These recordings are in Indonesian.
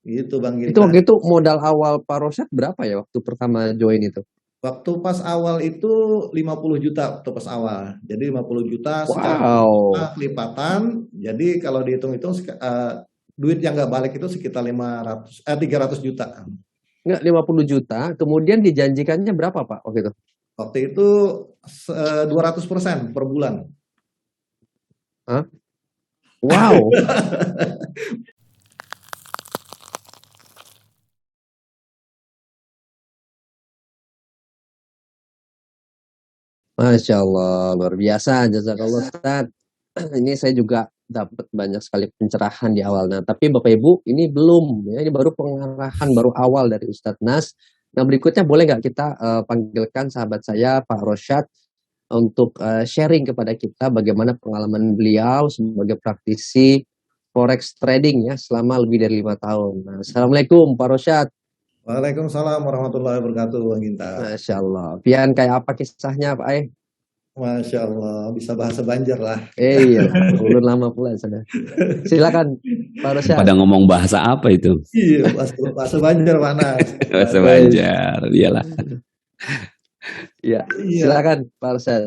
Gitu Bang Itu Ginta. waktu itu modal awal Pak Rosyad berapa ya waktu pertama join itu? Waktu pas awal itu 50 juta waktu pas awal. Jadi 50 juta secara Wow. kelipatan. Jadi kalau dihitung-hitung duit yang nggak balik itu sekitar 300 juta. Enggak, 50 juta, kemudian dijanjikannya berapa Pak waktu itu? Waktu itu 200% per bulan. Hah? Wow. Masya Allah, luar biasa, jazakallah Ustaz. Ini saya juga dapat banyak sekali pencerahan di awalnya. Tapi Bapak Ibu, ini belum, ya, ini baru pengarahan, baru awal dari Ustadz Nas. Nah berikutnya boleh nggak kita panggilkan sahabat saya, Pak Rosyad, untuk sharing kepada kita bagaimana pengalaman beliau sebagai praktisi forex trading ya selama lebih dari 5 tahun. Nah, Assalamualaikum Pak Rosyad. Waalaikumsalam warahmatullahi wabarakatuh Bang Ginta. Masya Allah. Pian kayak apa kisahnya Pak? Masya Allah, bisa bahasa Banjar lah. Iya, ulun lama pula sana. Silakan Pak Rosyad. Pada ngomong bahasa apa itu? Iya, bahasa Banjar Pak Nas. Bahasa Banjar, iyalah. Iya, Iya. silakan Pak Rosyad.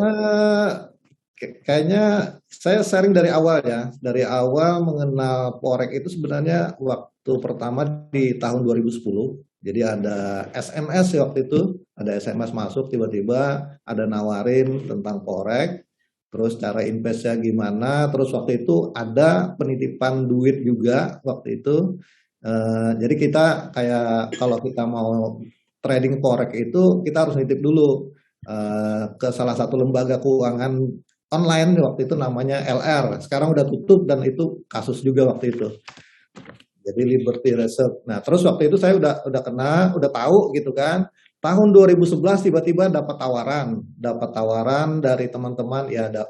Kayaknya saya sharing dari awal ya. Dari awal mengenal Forex itu sebenarnya waktu pertama di tahun 2010. Jadi ada SMS waktu itu, ada SMS masuk tiba-tiba ada nawarin tentang Forex. Terus cara investnya gimana. Terus waktu itu ada penitipan duit juga waktu itu. Jadi kita kayak kalau kita mau trading Forex itu kita harus nitip dulu ke salah satu lembaga keuangan online waktu itu namanya LR. Sekarang udah tutup dan itu kasus juga waktu itu. Jadi Liberty Reserve. Nah, terus waktu itu saya udah tahu gitu kan. Tahun 2011 tiba-tiba dapat tawaran dari teman-teman ya ada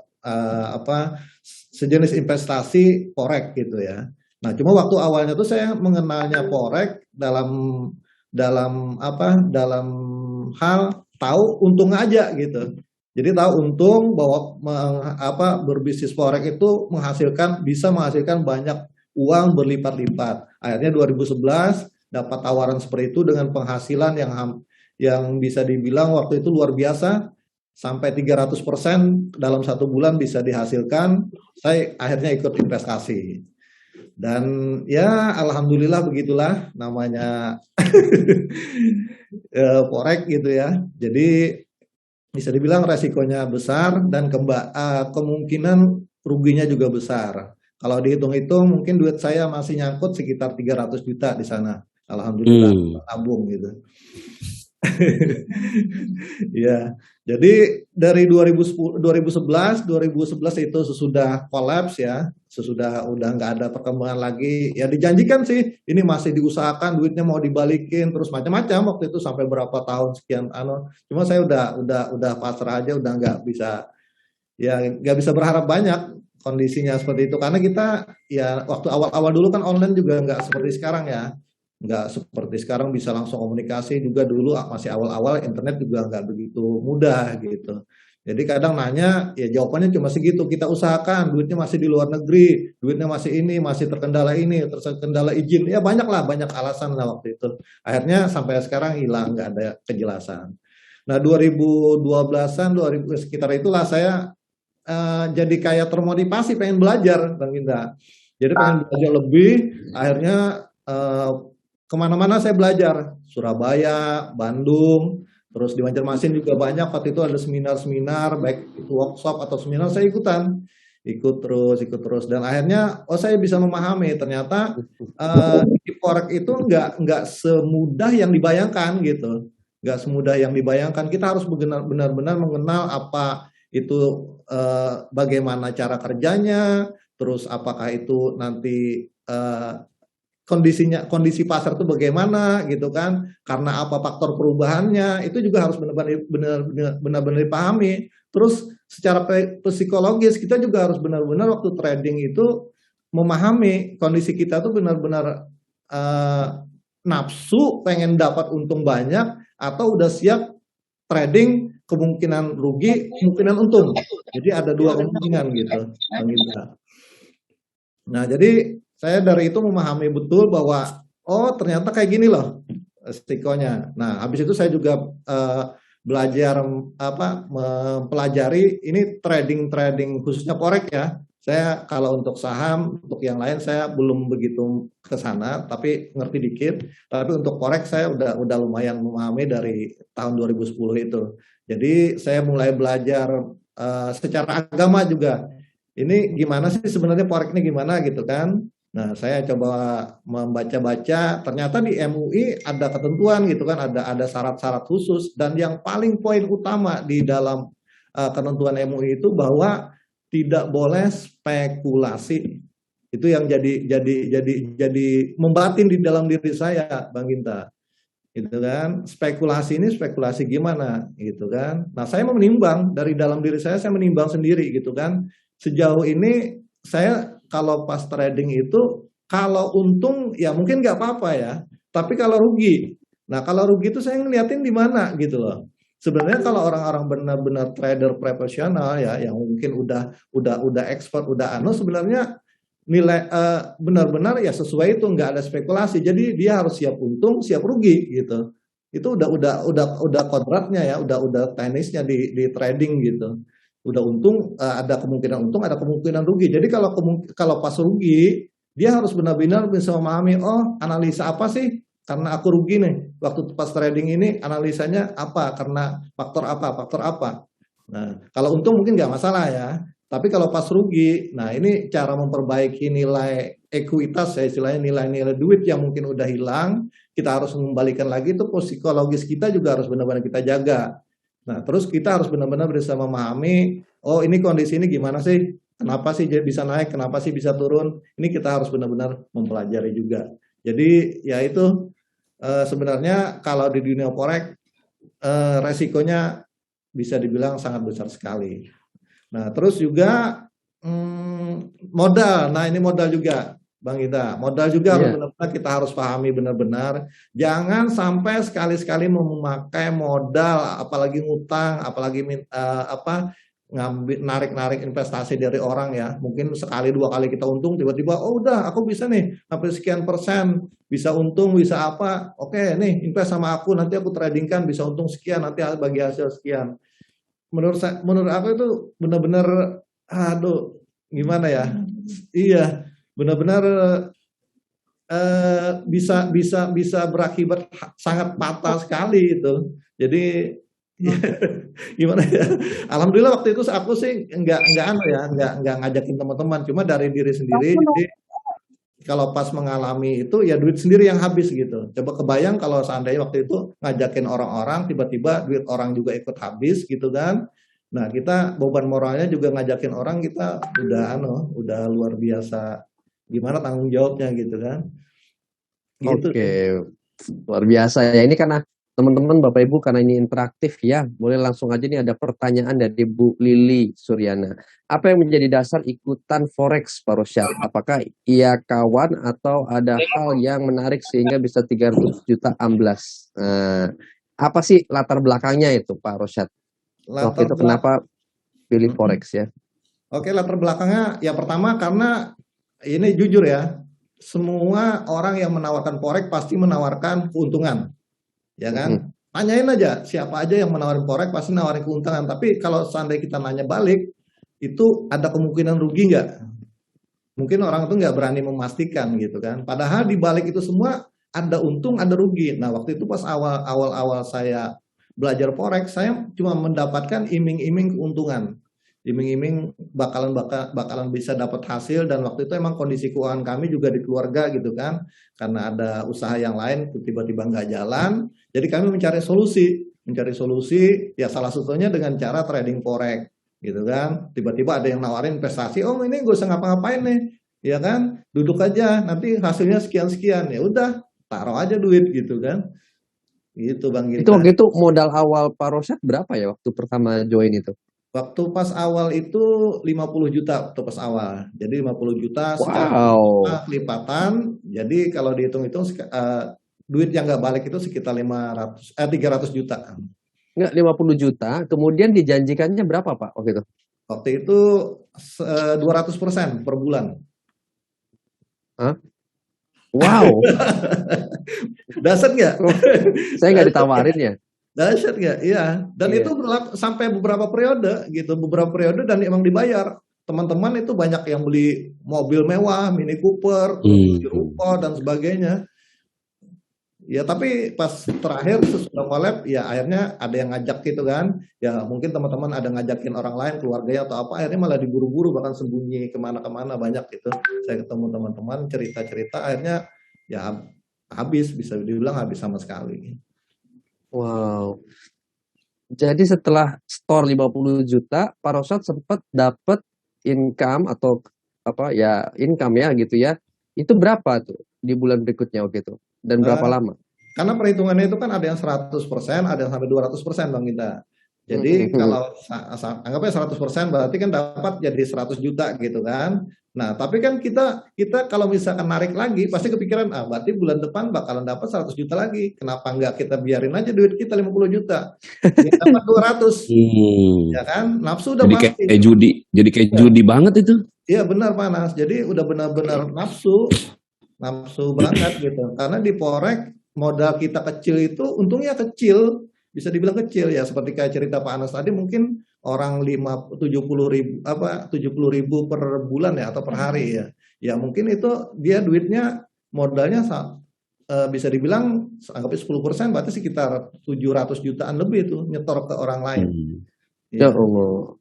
sejenis investasi forex gitu ya. Nah, cuma waktu awalnya tuh saya mengenalnya forex dalam hal tahu untung aja gitu. Jadi tahu untung bahwa berbisnis forex itu bisa menghasilkan banyak uang berlipat-lipat. Akhirnya 2011 dapat tawaran seperti itu dengan penghasilan yang bisa dibilang waktu itu luar biasa sampai 300% dalam 1 bulan bisa dihasilkan. Saya akhirnya ikut investasi. Dan ya alhamdulillah begitulah namanya forex gitu ya. Jadi bisa dibilang resikonya besar dan kemungkinan ruginya juga besar. Kalau dihitung-hitung mungkin duit saya masih nyangkut sekitar 300 juta di sana. Alhamdulillah tabung gitu. Ya, jadi dari 2011 itu sesudah kolaps ya, sesudah udah nggak ada perkembangan lagi, ya dijanjikan sih ini masih diusahakan duitnya mau dibalikin terus macam-macam waktu itu sampai berapa tahun sekian cuma saya udah pasrah aja udah nggak bisa berharap banyak kondisinya seperti itu karena kita ya waktu awal-awal dulu kan online juga nggak seperti sekarang ya nggak seperti sekarang bisa langsung komunikasi juga dulu masih awal-awal internet juga nggak begitu mudah gitu. Jadi kadang nanya ya jawabannya cuma segitu kita usahakan duitnya masih di luar negeri duitnya masih ini terkendala izin ya banyak alasan lah waktu itu akhirnya sampai sekarang hilang nggak ada kejelasan. Nah 2012-an 2000 sekitar itulah saya jadi kayak termotivasi pengen belajar Bang Indra. Jadi pengen belajar lebih akhirnya kemana-mana saya belajar, Surabaya, Bandung, terus di Banjarmasin juga banyak. Waktu itu ada seminar-seminar, baik itu workshop atau seminar saya ikut terus, dan akhirnya saya bisa memahami ternyata di forex itu nggak semudah yang dibayangkan gitu, nggak semudah yang dibayangkan. Kita harus benar-benar mengenal apa itu bagaimana cara kerjanya, terus apakah itu nanti kondisi pasar itu bagaimana gitu kan karena apa faktor perubahannya itu juga harus benar-benar dipahami. Terus secara psikologis kita juga harus benar-benar waktu trading itu memahami kondisi kita tuh benar-benar nafsu pengen dapat untung banyak atau udah siap trading kemungkinan rugi kemungkinan untung. Jadi ada dua kemungkinan gitu. Nah jadi saya dari itu memahami betul bahwa oh ternyata kayak gini loh resikonya. Nah, habis itu saya juga belajar mempelajari ini trading khususnya forex ya. Saya kalau untuk saham, untuk yang lain saya belum begitu ke sana, tapi ngerti dikit. Tapi untuk forex saya udah lumayan memahami dari tahun 2010 itu. Jadi saya mulai belajar secara agama juga. Ini gimana sih sebenarnya forex ini gimana gitu kan? Nah, saya coba membaca-baca, ternyata di MUI ada ketentuan gitu kan, ada syarat-syarat khusus dan yang paling poin utama di dalam ketentuan MUI itu bahwa tidak boleh spekulasi. Itu yang jadi membatin di dalam diri saya, Bang Ginta. Gitu kan. Spekulasi ini spekulasi gimana gitu kan. Nah, saya menimbang dari dalam diri saya menimbang sendiri gitu kan. Sejauh ini saya kalau pas trading itu kalau untung ya mungkin nggak apa-apa ya, tapi kalau rugi, nah kalau rugi itu saya ngeliatin di mana gitu loh. Sebenarnya kalau orang-orang benar-benar trader profesional ya, yang mungkin udah expert, udah sebenarnya nilai benar-benar ya sesuai itu, nggak ada spekulasi. Jadi dia harus siap untung, siap rugi gitu. Itu udah kodratnya ya, udah teknisnya di trading gitu. Udah untung, ada kemungkinan untung, ada kemungkinan rugi. Jadi kalau pas rugi, dia harus benar-benar bisa memahami, oh analisa apa sih? Karena aku rugi nih, waktu pas trading ini analisanya apa? Karena faktor apa? Faktor apa? Nah, kalau untung mungkin nggak masalah ya. Tapi kalau pas rugi, nah ini cara memperbaiki nilai ekuitas ya, istilahnya nilai-nilai duit yang mungkin udah hilang, kita harus mengembalikan lagi itu psikologis kita juga harus benar-benar kita jaga. Nah, terus kita harus benar-benar bisa memahami, oh ini kondisi ini gimana sih? Kenapa sih bisa naik? Kenapa sih bisa turun? Ini kita harus benar-benar mempelajari juga. Jadi ya itu sebenarnya kalau di dunia forex resikonya bisa dibilang sangat besar sekali. Nah, terus juga modal. Nah, ini modal juga, Bang Ita. Modal juga harus benar-benar kita harus pahami benar-benar. Jangan sampai sekali-sekali memakai modal, apalagi ngutang, apalagi ngambil narik-narik investasi dari orang ya. Mungkin sekali dua kali kita untung, tiba-tiba oh udah aku bisa nih sampai sekian persen, bisa untung, bisa apa. Oke, nih invest sama aku, nanti aku tradingkan bisa untung sekian, nanti bagi hasil sekian. Menurut aku itu benar-benar aduh gimana ya, iya benar-benar bisa berakibat sangat fatal sekali itu. Jadi gimana ya, alhamdulillah waktu itu aku sih nggak ngajakin teman-teman, cuma dari diri sendiri. Jadi kalau pas mengalami itu ya duit sendiri yang habis gitu. Coba kebayang kalau seandainya waktu itu ngajakin orang-orang, tiba-tiba duit orang juga ikut habis gitu kan. Nah, kita beban moralnya juga ngajakin orang, kita udah luar biasa gimana tanggung jawabnya gitu kan. Gitu. Oke, luar biasa ya. Ini karena teman-teman Bapak Ibu, karena ini interaktif ya, boleh langsung aja nih ada pertanyaan dari Bu Lili Suryana. Apa yang menjadi dasar ikutan forex Pak Rosyad? Apakah ia kawan atau ada hal yang menarik sehingga bisa 300 juta amblas? Apa sih latar belakangnya itu Pak Rosyad? Waktu itu kenapa pilih forex ya? Oke, latar belakangnya ya pertama karena ini jujur ya, semua orang yang menawarkan forex pasti menawarkan keuntungan, ya kan? Tanyain aja siapa aja yang menawarkan forex pasti menawarkan keuntungan. Tapi kalau seandainya kita nanya balik, itu ada kemungkinan rugi nggak? Mungkin orang itu nggak berani memastikan gitu kan. Padahal di balik itu semua ada untung, ada rugi. Nah, waktu itu pas awal saya belajar forex, saya cuma mendapatkan iming-iming keuntungan, iming-iming bakalan bisa dapat hasil. Dan waktu itu emang kondisi keuangan kami juga di keluarga gitu kan, karena ada usaha yang lain tiba-tiba nggak jalan, jadi kami mencari solusi ya, salah satunya dengan cara trading forex gitu kan. Tiba-tiba ada yang nawarin investasi, oh ini gue usah ngapa-ngapain nih ya kan, duduk aja nanti hasilnya sekian-sekian, ya udah taruh aja duit gitu kan. Gitu Bang Gita. Itu waktu itu modal awal Pak Rosyad berapa ya waktu pertama join itu? Waktu pas awal itu 50 juta waktu pas awal. Jadi 50 juta secara kelipatan. Jadi kalau dihitung-hitung duit yang nggak balik itu sekitar 300 juta. Enggak, 50 juta. Kemudian dijanjikannya berapa Pak waktu itu? Waktu itu 200% per bulan. Hah? Wow, Dahsyat nggak? saya nggak ditawarin ya. Dahsyat nggak? Iya. Dan Iya. itu berlaku sampai beberapa periode gitu, beberapa periode dan emang dibayar. Teman-teman itu banyak yang beli mobil mewah, Mini Cooper, Land Rover dan sebagainya. Ya tapi pas terakhir sesudah collab ya akhirnya ada yang ngajak gitu kan. Ya mungkin teman-teman ada ngajakin orang lain, keluarganya atau apa, akhirnya malah diburu-buru bahkan sembunyi kemana-kemana banyak gitu. Saya ketemu teman-teman cerita-cerita akhirnya ya habis, bisa dibilang habis sama sekali. Wow. Jadi setelah store 50 juta, Pak Rosad sempat dapat income atau apa ya, income ya gitu ya. Itu berapa tuh di bulan berikutnya waktu itu? Dan berapa Eh, lama? Karena perhitungannya itu kan ada yang 100%, ada yang sampai 200% Bang Gita. Jadi kalau anggapnya 100% berarti kan dapat jadi 100 juta gitu kan. Nah, tapi kan kita kalau misalkan narik lagi pasti kepikiran, berarti bulan depan bakalan dapat 100 juta lagi. Kenapa enggak kita biarin aja duit kita 50 juta. Yang dapat 200, ya kan? Nafsu udah Jadi pasti. kayak judi, jadi kayak judi banget itu. Iya benar Panas. Jadi udah benar-benar nafsu berangkat gitu. Karena di forex modal kita kecil itu untungnya kecil, bisa dibilang kecil ya. Seperti kayak cerita Pak Anas tadi, mungkin orang 70.000 per bulan ya atau per hari ya. Ya mungkin itu dia duitnya modalnya bisa dibilang anggapnya 10% berarti sekitar 700 jutaan lebih itu nyetor ke orang lain. Ya Ya. Allah.